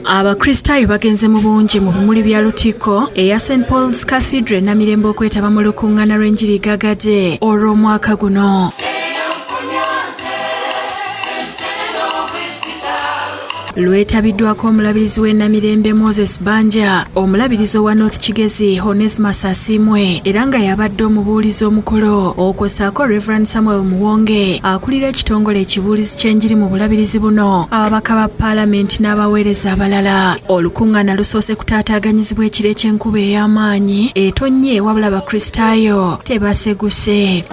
Abakristaayo bagenze mu bungi mu bimuli bya Lutiko eya St Paul's Cathedral Namirembe okwetaba mu lukuŋŋaana lw'enjiri gagade olw'omwaka guno. Lwetabiddwako omulabirizi w'e Namirembe Moses Banja, omulabirizi owa North Kigezi Onesmus Asimwe era nga yabadde omubuulizi omukulu okwosaako Reverend Samuel Muwonge akulira ekitongole ekibuulizi ky'enjiri mu bulabirizi buno, ababaka ba Paalamenti n'abaweereza abalala. Olukuŋŋaana lusoose kutaataaganyizibwa ekiro ky'enkuba ey'amaanyi etonnye wabula Abakristaayo tebaseguse.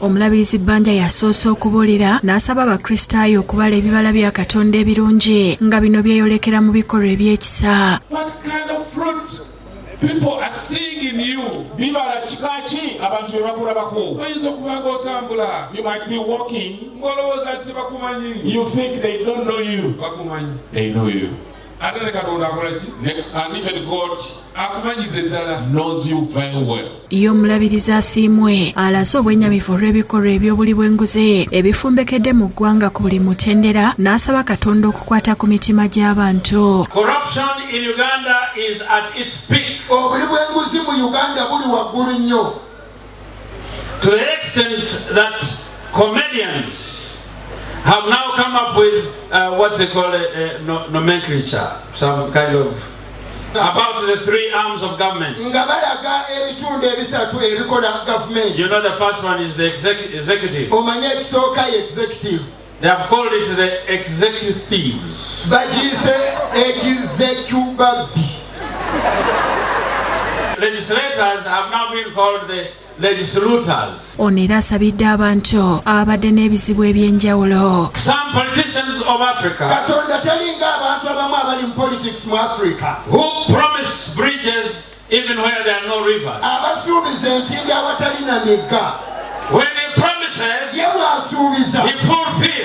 Omulabirizi Banja yasoose okubuulira n'asaba Abakristaayo okubala ebibala bya Katonda ebirungi nga bino byeyolekera mu bikolwa eby'ekisa. What kind of fruit people are seeing in you? Bibala kikaki abantu bye bakulabako. Oyinza okubanga otambula. You might be walking. Ng'olowooza nti tebakumanyi. You think they don't know you. Bakumanyi. They know you. And even God knows you very well. Iyo omulabirizi Asiimwe alaze obwennyamivu olw'ebikolwa eby'obuli bw'enguzi ebifumbekedde mu ggwanga ku buli mutendera n'asaba Katonda okukwata ku mitima gy'abantu. Corruption in Uganda is at its peak. Obuli bw'enguzi mu Uganda buli waggulu nnyo. To the extent that comedians have now come up with what they call nomenclature, some kind of about the three arms of government. You know, the first one is the executive. They have called it the executives. Legislators have now been called the legislators. Ono era asabidde abantu abadde n'ebizibu eby'enjawulo. Some politicians of Africa who promise bridges even where there are no rivers. When he promises, he fulfills.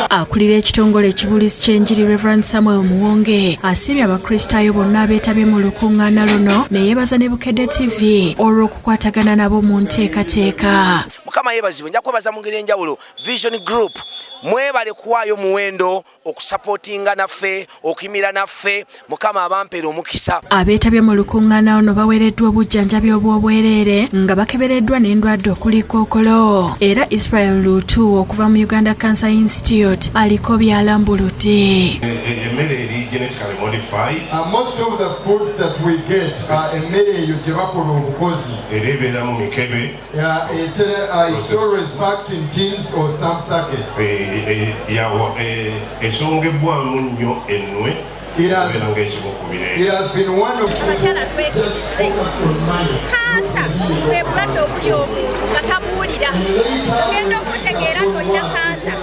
Akulira ekitongole ekibuulizi ky'enjiri Reverend Samuel Muwonge asiimye Abakristaayo bonna abeetabye mu lukuŋŋaana luno ne yeebaza ne Bukedde TV olw'okukwatagana nabo mu nteekateeka. Mukama yeebazibwe, nja kwebaza mu ngeri enjawulo Vision Group mwebale kuwaayo muwendo okusapootinga naffe okuyimira naffe. Mukama abampeera omukisa. Abeetabye mu lukuŋŋaana ono baweereddwa obujjanjabi obw'obwereere nga bakebereddwa n'endwadde okuli Kkookolo. Era Israel Lutu okuva mu Uganda Cancer Institute aliko by'alambuludde. Emmere eri genetically modified. Most of the foods that we get emmere eyo gye bakola obukozi. Era ebeera mu mikebe. It's always packed in tins or some sackets. Esongebwamu nnyo ennwe. It has been one of abakyala twekise kansa bwe bulwadde obuli omuntu nga tabuwulira ogenda okutegeera ng'olina kansa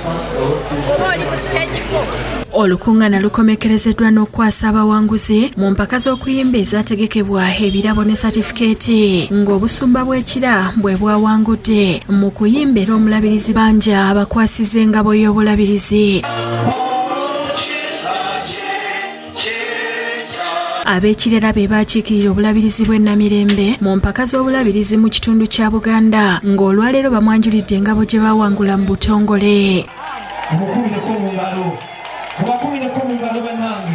oba oli mu stage 4. Olukuŋŋaana lukomekerezeddwa n'okukwasa abawanguzi mu mpaka z'okuyimba ezaategekebwa ebirabo ne satifikeeti ng'obusumba bw'ekira bwe bwawangudde mu kuyimba era omulabirizi Banja abakwasiza engabo y'obulabirizi. Abeekirera be baakiikirira obulabirizi bw'e Namirembe mu mpaka z'obulabirizi mu kitundu kya Buganda ng'olwaleero bamwanjulidde engabo gye baawangula mu butongole.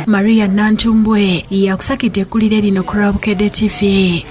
Maria Nantumbwe yakusakidde eggulire lino ku lwa Bukedde TV.